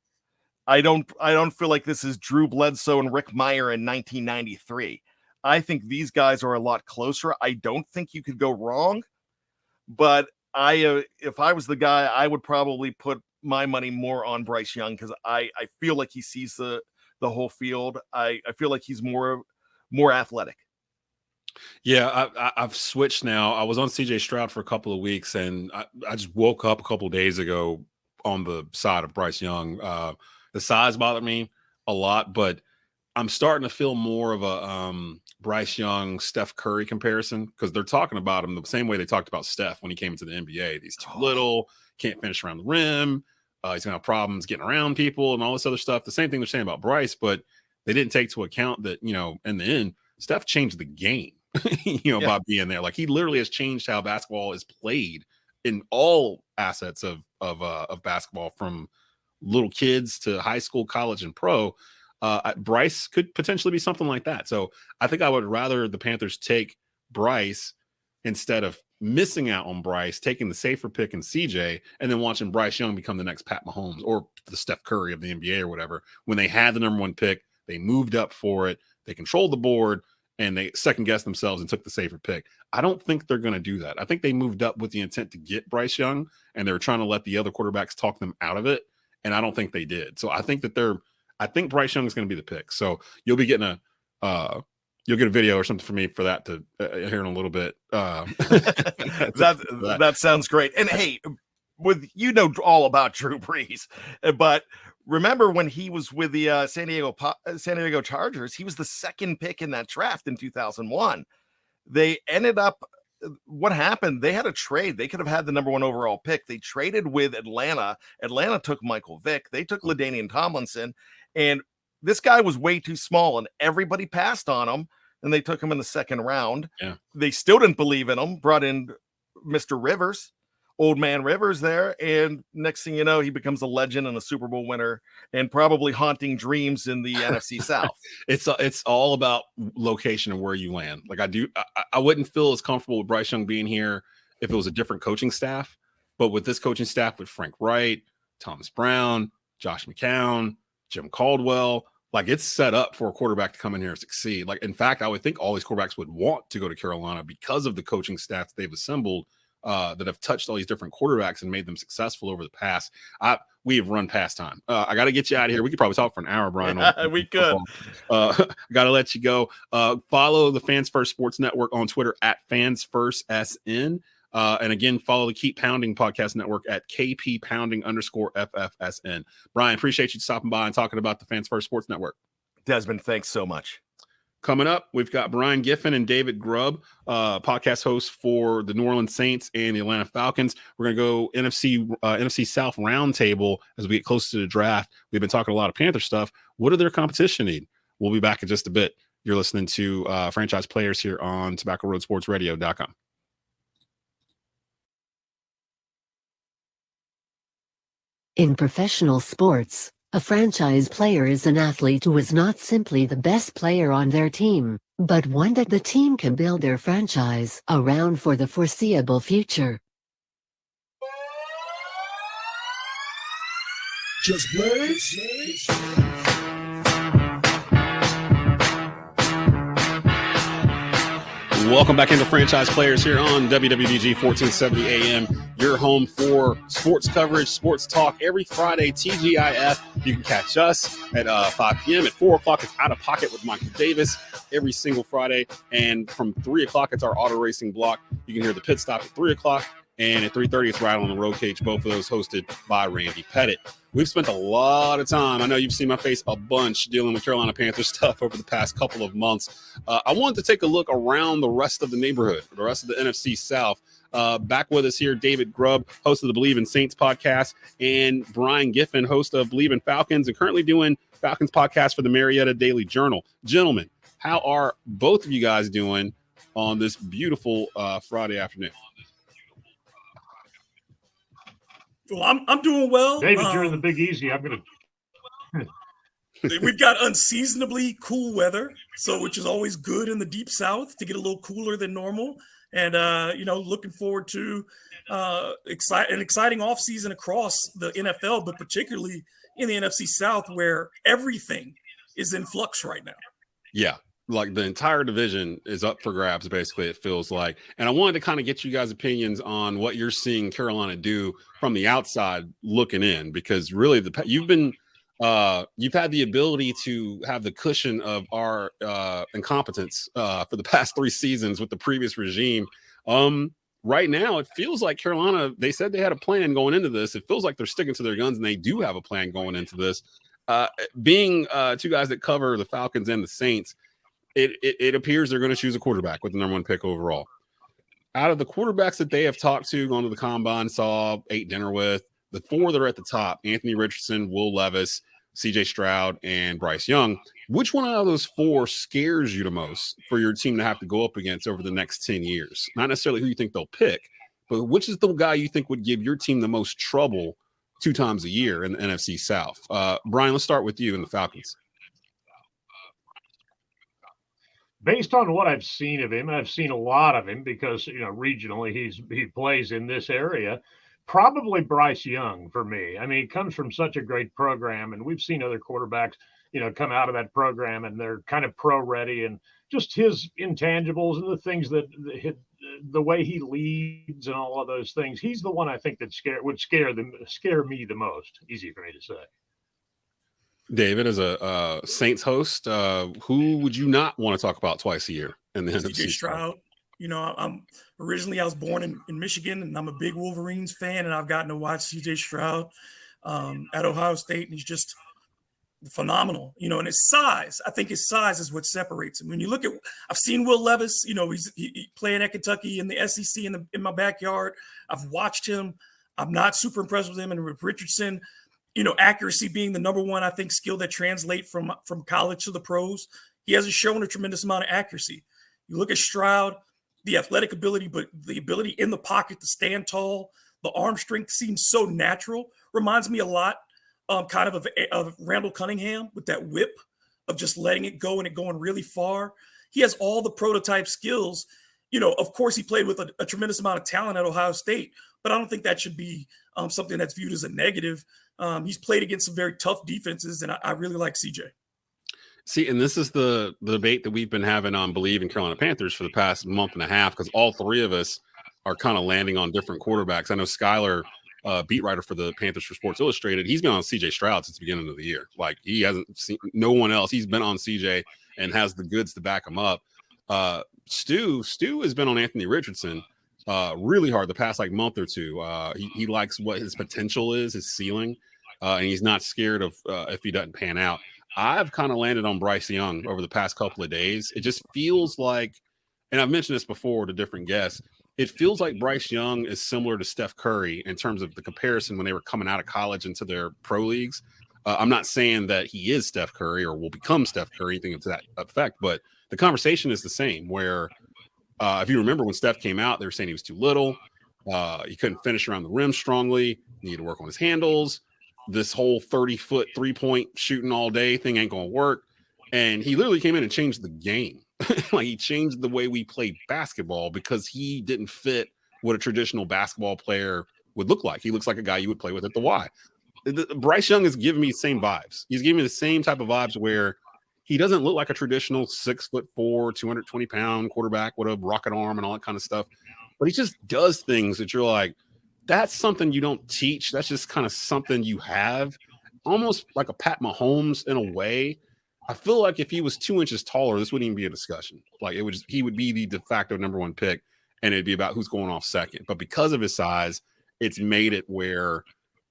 I don't feel like this is Drew Bledsoe and Rick Meyer in 1993. I think these guys are a lot closer. I don't think you could go wrong, but if I was the guy, I would probably put my money more on Bryce Young, because I feel like he sees the whole field. I feel like he's more athletic. Yeah, I've switched now. I was on CJ Stroud for a couple of weeks, and I just woke up a couple of days ago on the side of Bryce Young. The size bothered me a lot, but I'm starting to feel more of a Bryce Young, Steph Curry comparison, because they're talking about him the same way they talked about Steph when he came into the NBA. He's too little, can't finish around the rim. He's gonna have problems getting around people and all this other stuff. The same thing they're saying about Bryce, but they didn't take into account that, in the end, Steph changed the game, by being there. Like, he literally has changed how basketball is played in all assets of basketball, from little kids to high school, college, and pro. Bryce could potentially be something like that. So I think I would rather the Panthers take Bryce instead of missing out on Bryce, taking the safer pick in CJ, and then watching Bryce Young become the next Pat Mahomes or the Steph Curry of the NBA or whatever. When they had the number 1 pick, they moved up for it, they controlled the board, and they second-guessed themselves and took the safer pick. I don't think they're going to do that. I think they moved up with the intent to get Bryce Young, and they were trying to let the other quarterbacks talk them out of it, and I don't think they did. So I think Bryce Young is going to be the pick. So you'll be getting you'll get a video or something for me for that to here in a little bit. That sounds great. And hey, all about Drew Brees, but remember when he was with the San Diego Chargers, he was the 2nd pick in that draft in 2001. They ended up, what happened? They had a trade. They could have had the number 1 overall pick. They traded with Atlanta. Atlanta took Michael Vick. They took LaDainian Tomlinson, and this guy was way too small, and everybody passed on him. And they took him in the 2nd round. Yeah. They still didn't believe in him. Brought in Mr. Rivers, old man Rivers there. And next thing you know, he becomes a legend and a Super Bowl winner and probably haunting dreams in the NFC South. It's all about location and where you land. Like, I wouldn't feel as comfortable with Bryce Young being here if it was a different coaching staff. But with this coaching staff, with Frank Wright, Thomas Brown, Josh McCown, Jim Caldwell, like, it's set up for a quarterback to come in here and succeed. Like, in fact, I would think all these quarterbacks would want to go to Carolina because of the coaching staff that they've assembled that have touched all these different quarterbacks and made them successful over the past. We have run past time. I got to get you out of here. We could probably talk for an hour, Brian. We could. Got to let you go. Follow the Fans First Sports Network on Twitter at FansFirstSN. And again, follow the Keep Pounding Podcast Network at KP_Pounding_FFSN. Brian, appreciate you stopping by and talking about the Fans First Sports Network. Desmond, thanks so much. Coming up, we've got Brian Giffin and David Grubb, podcast hosts for the New Orleans Saints and the Atlanta Falcons. We're going to go NFC South roundtable as we get closer to the draft. We've been talking a lot of Panther stuff. What do their competition need? We'll be back in just a bit. You're listening to Franchise Players here on TobaccoRoadSportsRadio.com. In professional sports, a franchise player is an athlete who is not simply the best player on their team, but one that the team can build their franchise around for the foreseeable future. Just Blaze. Welcome back into Franchise Players here on WWBG 1470 AM, your home for sports coverage, sports talk every Friday, TGIF. You can catch us at 5 p.m. At 4 o'clock, it's Out of Pocket with Michael Davis every single Friday. And from 3 o'clock, it's our auto racing block. You can hear the pit stop at 3 o'clock. And at 3:30, it's Right on the Road Cage, both of those hosted by Randy Pettit. We've spent a lot of time. I know you've seen my face a bunch dealing with Carolina Panthers stuff over the past couple of months. I wanted to take a look around the rest of the neighborhood, the rest of the NFC South. Back with us here, David Grubb, host of the Bleav in Saints podcast, and Brian Giffin, host of Bleav in Falcons, and currently doing Falcons podcast for the Marietta Daily Journal. Gentlemen, how are both of you guys doing on this beautiful Friday afternoon? Well, I'm doing well. David, you're in the Big Easy. I'm going to. We've got unseasonably cool weather, which is always good in the Deep South to get a little cooler than normal. And, looking forward to an exciting offseason across the NFL, but particularly in the NFC South where everything is in flux right now. Yeah. Like the entire division is up for grabs, basically, it feels like. And I wanted to kind of get you guys' opinions on what you're seeing Carolina do from the outside looking in, because really you've had the ability to have the cushion of our incompetence for the past 3 seasons with the previous regime. Right now, it feels like Carolina, they said they had a plan going into this. It feels like they're sticking to their guns, and they do have a plan going into this. Being 2 guys that cover the Falcons and the Saints, it appears they're going to choose a quarterback with the number 1 pick overall. Out of the quarterbacks that they have talked to, gone to the combine, saw, ate dinner with, the 4 that are at the top, Anthony Richardson, Will Levis, CJ Stroud, and Bryce Young, which one out of those 4 scares you the most for your team to have to go up against over the next 10 years? Not necessarily who you think they'll pick, but which is the guy you think would give your team the most trouble 2 times a year in the NFC South? Brian, let's start with you in the Falcons. Based on what I've seen of him, and I've seen a lot of him because, regionally he plays in this area, probably Bryce Young for me. I mean, he comes from such a great program, and we've seen other quarterbacks, come out of that program and they're kind of pro ready, and just his intangibles and the things that the way he leads and all of those things. He's the one I think that would scare me the most. Easy for me to say. David, as a Saints host, who would you not want to talk about twice a year in the NFC? CJ Stroud. I was born in Michigan, and I'm a big Wolverines fan, and I've gotten to watch CJ Stroud at Ohio State, and he's just phenomenal. And his size, I think his size is what separates him. When you look at, I've seen Will Levis. He's playing at Kentucky in the SEC in my backyard. I've watched him. I'm not super impressed with him, and with Richardson. Accuracy being the number 1, I think, skill that translate from college to the pros. He hasn't shown a tremendous amount of accuracy. You look at Stroud, the athletic ability, but the ability in the pocket to stand tall, the arm strength seems so natural. Reminds me a lot kind of Randall Cunningham with that whip of just letting it go and it going really far. He has all the prototype skills. Of course, he played with a tremendous amount of talent at Ohio State, but I don't think that should be something that's viewed as a negative. He's played against some very tough defenses, and I really like CJ. See, and this is the debate that we've been having on Bleav in Carolina Panthers for the past month and a half, because all 3 of us are kind of landing on different quarterbacks. I know Skyler, beat writer for the Panthers for Sports Illustrated, he's been on CJ Stroud since the beginning of the year. Like, he hasn't seen no one else. He's been on CJ and has the goods to back him up. Stu has been on Anthony Richardson really hard the past month or 2. He likes what his potential is, his ceiling, and he's not scared of if he doesn't pan out. I've kind of landed on Bryce Young over the past couple of days. It just feels like, and I've mentioned this before to different guests, it feels like Bryce Young is similar to Steph Curry in terms of the comparison when they were coming out of college into their pro leagues. I'm not saying that he is Steph Curry or will become Steph Curry, anything to that effect, but the conversation is the same, where if you remember when Steph came out, they were saying he was too little. He couldn't finish around the rim strongly. Needed to work on his handles. This whole 30-foot 3-point shooting all day thing ain't going to work. And he literally came in and changed the game. He changed the way we play basketball because he didn't fit what a traditional basketball player would look like. He looks like a guy you would play with at the Y. Bryce Young is giving me the same vibes. He's giving me the same type of vibes where he doesn't look like a traditional 6'4", 220-pound quarterback with a rocket arm and all that kind of stuff. But he just does things that you're like, that's something you don't teach. That's just kind of something you have, almost like a Pat Mahomes in a way. I feel like if he was 2 inches taller, this wouldn't even be a discussion. He would be the de facto number 1 pick, and it'd be about who's going off second. But because of his size, it's made it where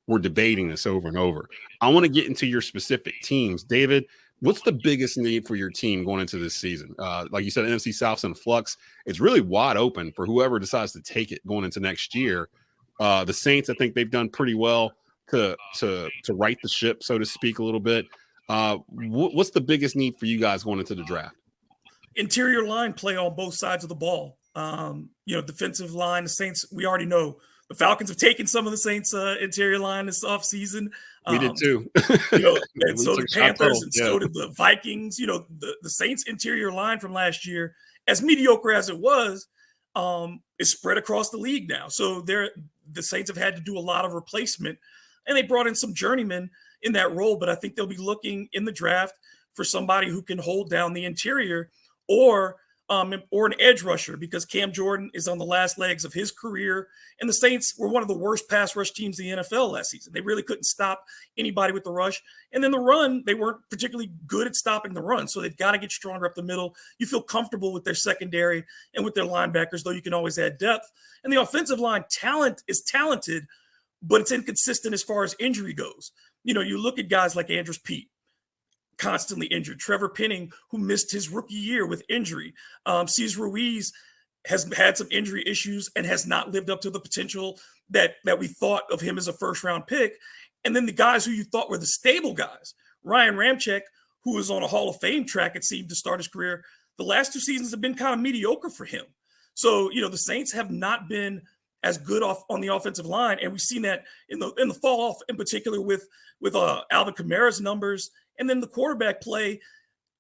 we're debating this over and over. I want to get into your specific teams. David, what's the biggest need for your team going into this season? Like you said, NFC South's in flux. It's really wide open for whoever decides to take it going into next year. The Saints, I think they've done pretty well to right the ship, so to speak, a little bit. What's the biggest need for you guys going into the draft? Interior line play on both sides of the ball. Defensive line, the Saints, we already know the Falcons have taken some of the Saints' interior line this offseason. We did too. And so did Panthers, and so did the Vikings. The Saints' interior line from last year, as mediocre as it was, is spread across the league now. So the Saints have had to do a lot of replacement, and they brought in some journeymen in that role. But I think they'll be looking in the draft for somebody who can hold down the interior or an edge rusher, because Cam Jordan is on the last legs of his career. And the Saints were one of the worst pass rush teams in the NFL last season. They really couldn't stop anybody with the rush. And then the run, they weren't particularly good at stopping the run. So they've got to get stronger up the middle. You feel comfortable with their secondary and with their linebackers, though you can always add depth. And the offensive line talent is talented, but it's inconsistent as far as injury goes. You look at guys like Andrews Pete, constantly injured. Trevor Penning, who missed his rookie year with injury. Cesar Ruiz has had some injury issues and has not lived up to the potential that we thought of him as a first-round pick. And then the guys who you thought were the stable guys, Ryan Ramczyk, who was on a Hall of Fame track, it seemed, to start his career, the last 2 seasons have been kind of mediocre for him. So, the Saints have not been as good off on the offensive line, and we've seen that in the fall off, in particular with Alvin Kamara's numbers, and then the quarterback play.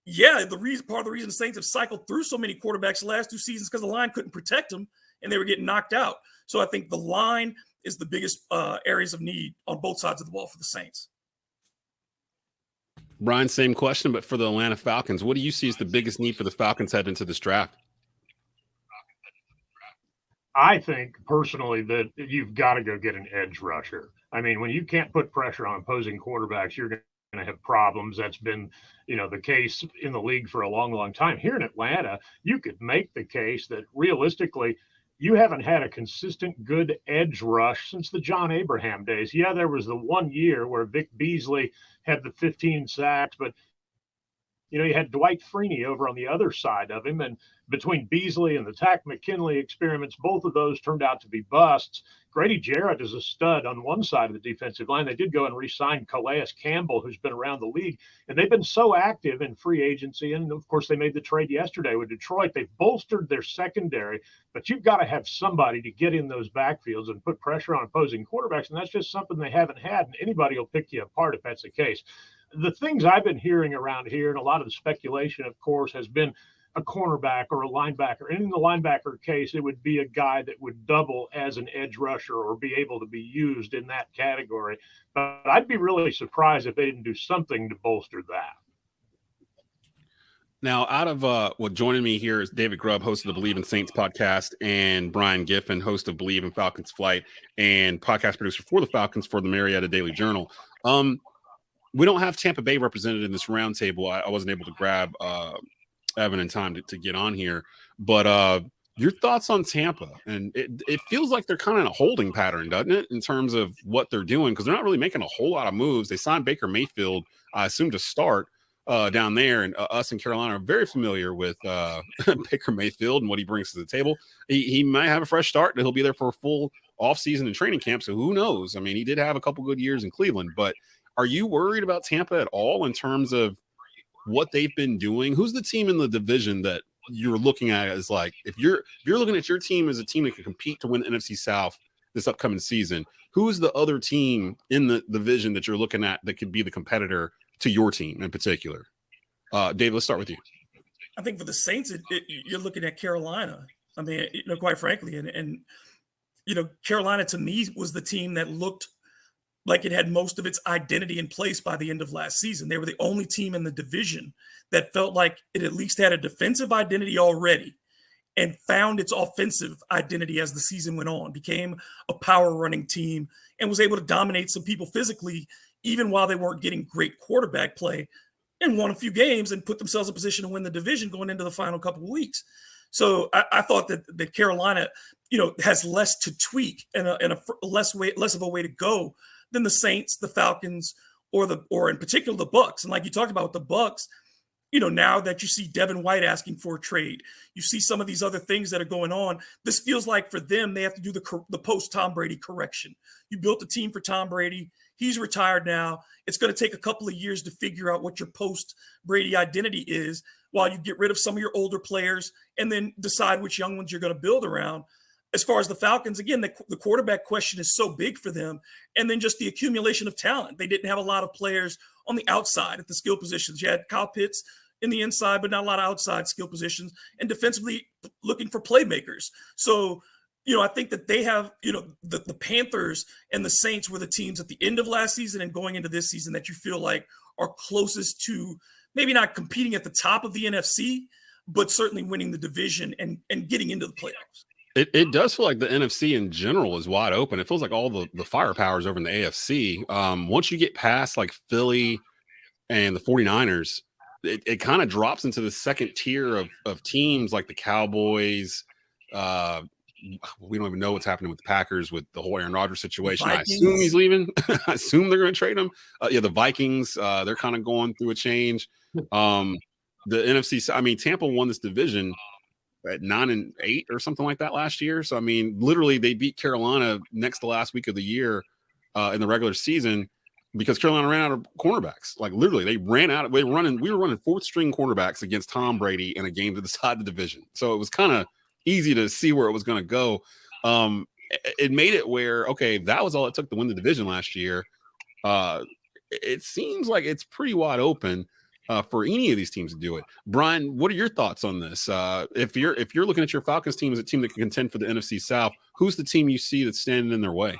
Yeah, part of the reason the Saints have cycled through so many quarterbacks the last 2 seasons because the line couldn't protect them and they were getting knocked out. So I think the line is the biggest areas of need on both sides of the ball for the Saints. Brian, same question, but for the Atlanta Falcons, what do you see as the biggest need for the Falcons heading into this draft? I think personally that you've got to go get an edge rusher. I mean, when you can't put pressure on opposing quarterbacks, you're going to have problems. That's been, the case in the league for a long, long time. Here in Atlanta, you could make the case that realistically, you haven't had a consistent good edge rush since the John Abraham days. Yeah, there was the 1 year where Vic Beasley had the 15 sacks, but you had Dwight Freeney over on the other side of him. And between Beasley and the Tack McKinley experiments, both of those turned out to be busts. Grady Jarrett is a stud on one side of the defensive line. They did go and re-sign Calais Campbell, who's been around the league. And they've been so active in free agency. And, of course, they made the trade yesterday with Detroit. They've bolstered their secondary. But you've got to have somebody to get in those backfields and put pressure on opposing quarterbacks. And that's just something they haven't had. And anybody will pick you apart if that's the case. The things I've been hearing around here, and a lot of the speculation, of course, has been a cornerback or a linebacker. And in the linebacker case, it would be a guy that would double as an edge rusher or be able to be used in that category. But I'd be really surprised if they didn't do something to bolster that. Now, out of joining me here is David Grubb, host of the Bleav in Saints podcast, and Brian Giffin, host of Bleav in Falcons Flight and podcast producer for the Falcons for the Marietta Daily Journal. We don't have Tampa Bay represented in this roundtable. I wasn't able to grab Evan in time to get on here. But your thoughts on Tampa? And it feels like they're kind of in a holding pattern, doesn't it, in terms of what they're doing? Because they're not really making a whole lot of moves. They signed Baker Mayfield, I assume, to start down there. And us in Carolina are very familiar with Baker Mayfield and what he brings to the table. He might have a fresh start, and he'll be there for a full offseason and training camp. So who knows? I mean, he did have a couple good years in Cleveland, but are you worried about Tampa at all in terms of what they've been doing? Who's the team in the division that you're looking at as like, if you're looking at your team as a team that can compete to win the NFC South this upcoming season, who's the other team in the division that you're looking at that could be the competitor to your team in particular? Dave, let's start with you. I think for the Saints, you're looking at Carolina. I mean, quite frankly, and Carolina to me was the team that looked like it had most of its identity in place by the end of last season. They were the only team in the division that felt like it at least had a defensive identity already and found its offensive identity as the season went on, became a power running team, and was able to dominate some people physically, even while they weren't getting great quarterback play, and won a few games and put themselves in position to win the division going into the final couple of weeks. So I thought that Carolina, has less to tweak and a less of a way to go than the Saints, the Falcons, or in particular the Bucs. And like you talked about with the Bucs, now that you see Devin White asking for a trade, you see some of these other things that are going on. This feels like for them, they have to do the post Tom Brady correction. You built a team for Tom Brady. He's retired now. It's going to take a couple of years to figure out what your post Brady identity is while you get rid of some of your older players and then decide which young ones you're going to build around. As far as the Falcons, again, the quarterback question is so big for them. And then just the accumulation of talent. They didn't have a lot of players on the outside at the skill positions. You had Kyle Pitts in the inside, but not a lot of outside skill positions, and defensively looking for playmakers. So, I think that they have, the Panthers and the Saints were the teams at the end of last season and going into this season that you feel like are closest to maybe not competing at the top of the NFC, but certainly winning the division and getting into the playoffs. It does feel like the NFC in general is wide open. It feels like all the firepower is over in the AFC. Once you get past like Philly and the 49ers, it kind of drops into the second tier of teams like the Cowboys, we don't even know what's happening with the Packers with the whole Aaron Rodgers situation. I Vikings. assume he's leaving. I assume they're going to trade him. Yeah, the Vikings, they're kind of going through a change. The NFC, I mean, Tampa won this division at 9-8 or something like that last year. So, I mean, literally they beat Carolina next to last week of the year in the regular season because Carolina ran out of cornerbacks. Like literally they ran out. We were running fourth string cornerbacks against Tom Brady in a game to decide the division. So it was kind of easy to see where it was going to go. It made it where, okay, that was all it took to win the division last year. It seems like it's pretty wide open for any of these teams to do it. Brian, what are your thoughts on this? If you're looking at your Falcons team as a team that can contend for the NFC South, who's the team you see that's standing in their way?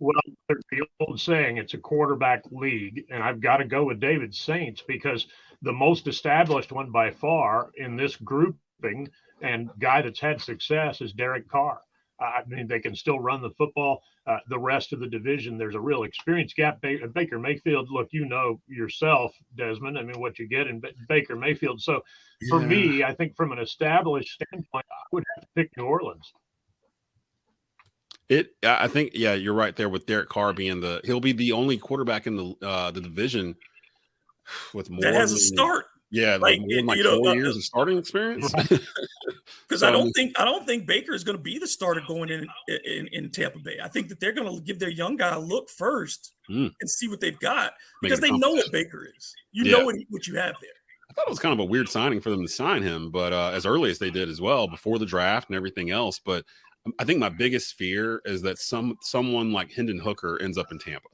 Well, there's the old saying, it's a quarterback league, and I've got to go with David's Saints because the most established one by far in this grouping and guy that's had success is Derek Carr. I mean, they can still run the football. The rest of the division, there's a real experience gap. Baker Mayfield, look, you know yourself, Desmond, I mean, what you get in Baker Mayfield. So for me, I think from an established standpoint, I would have to pick New Orleans. I think, yeah, you're right there with Derek Carr being he'll be the only quarterback in the division with more that has a start. Yeah, like more than 4 years of starting experience. Because I don't think Baker is going to be the starter going in Tampa Bay. I think that they're going to give their young guy a look first and see what they've got because they know what Baker is. You know what you have there. I thought it was kind of a weird signing for them to sign him, but as early as they did as well, before the draft and everything else. But I think my biggest fear is that someone like Hendon Hooker ends up in Tampa.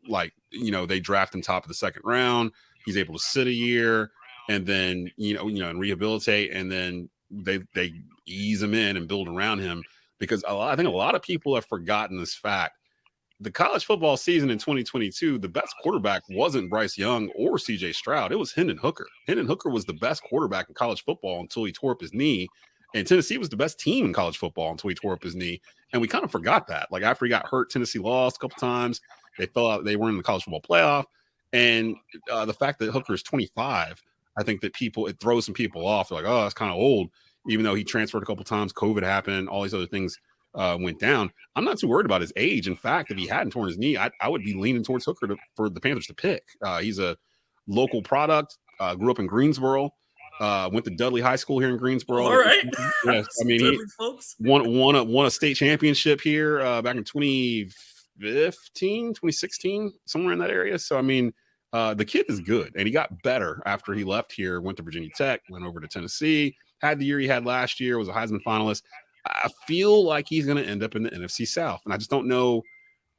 Like, they draft him top of the second round. He's able to sit a year and then, and rehabilitate. And then they ease him in and build around him because I think a lot of people have forgotten this fact. The college football season in 2022, the best quarterback wasn't Bryce Young or CJ Stroud. It was Hendon Hooker. Hendon Hooker was the best quarterback in college football until he tore up his knee. And Tennessee was the best team in college football until he tore up his knee. And we kind of forgot that. Like after he got hurt, Tennessee lost a couple times. They fell out. They weren't in the college football playoff. And the fact that Hooker is 25, I think that it throws some people off. They're like, oh, that's kind of old. Even though he transferred a couple times, COVID happened, all these other things went down. I'm not too worried about his age. In fact, if he hadn't torn his knee, I would be leaning towards Hooker for the Panthers to pick. He's a local product, grew up in Greensboro. Went to Dudley High School here in Greensboro. All right. Yes, I mean, he won a state championship here back in 2015, 2016, somewhere in that area. So, I mean, the kid is good, and he got better after he left here, went to Virginia Tech, went over to Tennessee, had the year he had last year, was a Heisman finalist. I feel like he's going to end up in the NFC South, and I just don't know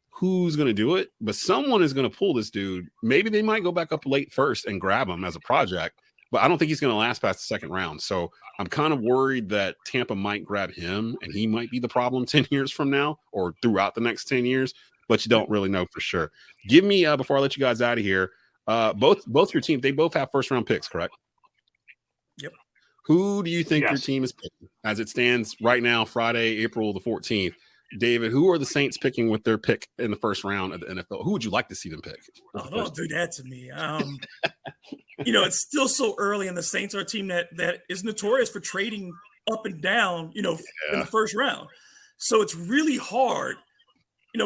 who's going to do it, but someone is going to pull this dude. Maybe they might go back up late first and grab him as a project. But I don't think he's going to last past the second round. So I'm kind of worried that Tampa might grab him and he might be the problem 10 years from now or throughout the next 10 years, but you don't really know for sure. Give me, before I let you guys out of here, both your teams, they both have first round picks, correct? Yep. Who do you think your team is picking as it stands right now, Friday, April the 14th? David, who are the Saints picking with their pick in the first round of the NFL? Who would you like to see them pick? Oh, don't do that to me. It's still so early, and the Saints are a team that is notorious for trading up and down, in the first round. So it's really hard,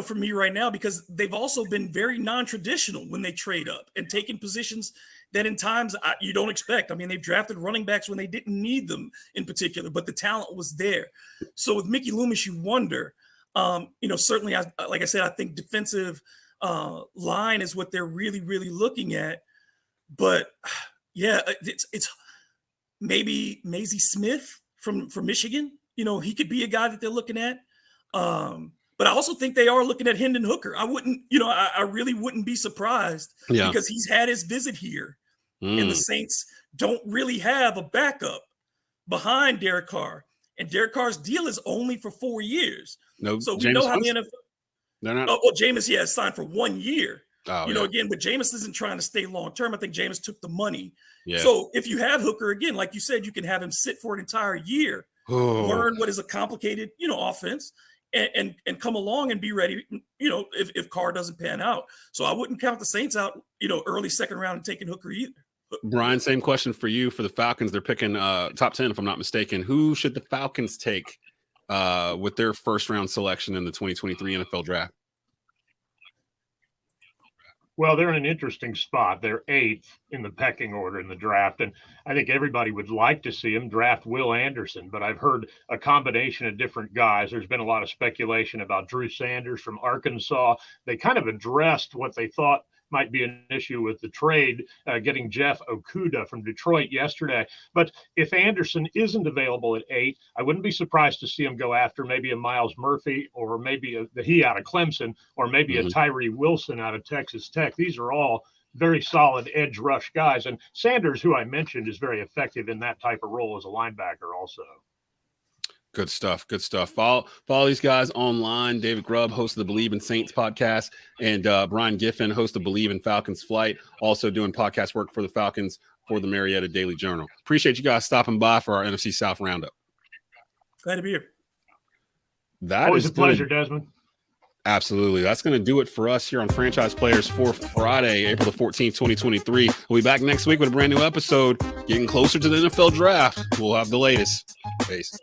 for me right now because they've also been very non-traditional when they trade up and taking positions that in times you don't expect. I mean, they've drafted running backs when they didn't need them in particular, but the talent was there. So with Mickey Loomis, you wonder, certainly, like I said, I think defensive line is what they're really, really looking at. But yeah, it's maybe Maisie Smith from Michigan. He could be a guy that they're looking at. But I also think they are looking at Hendon Hooker. I wouldn't, I really wouldn't be surprised because he's had his visit here, and the Saints don't really have a backup behind Derek Carr, and Derek Carr's deal is only for 4 years. No, so we know how the NFL. They're not. Oh, well, Jameis, is signed for 1 year. Oh, Again, but Jameis isn't trying to stay long term. I think Jameis took the money. Yeah. So if you have Hooker again, like you said, you can have him sit for an entire year, learn what is a complicated, offense, and come along and be ready, if Carr doesn't pan out. So I wouldn't count the Saints out, early second round and taking Hooker either. Brian, same question for you. For the Falcons, they're picking top 10, if I'm not mistaken. Who should the Falcons take with their first-round selection in the 2023 NFL Draft? Well, they're in an interesting spot. They're 8th in the pecking order in the draft, and I think everybody would like to see them draft Will Anderson, but I've heard a combination of different guys. There's been a lot of speculation about Drew Sanders from Arkansas. They kind of addressed what they thought might be an issue with the trade, getting Jeff Okudah from Detroit yesterday. But if Anderson isn't available at 8, I wouldn't be surprised to see him go after maybe a Miles Murphy, or maybe he out of Clemson, or maybe a Tyree Wilson out of Texas Tech. These are all very solid edge rush guys. And Sanders, who I mentioned, is very effective in that type of role as a linebacker also. Good stuff. Good stuff. Follow these guys online. David Grubb, host of the Bleav in Saints podcast, and Brian Giffin, host of Bleav in Falcons Flight, also doing podcast work for the Falcons for the Marietta Daily Journal. Appreciate you guys stopping by for our NFC South Roundup. Glad to be here. That Always is a pleasure, Desmond. Absolutely. That's going to do it for us here on Franchise Players for Friday, April the 14th, 2023. We'll be back next week with a brand new episode. Getting closer to the NFL Draft. We'll have the latest. Peace.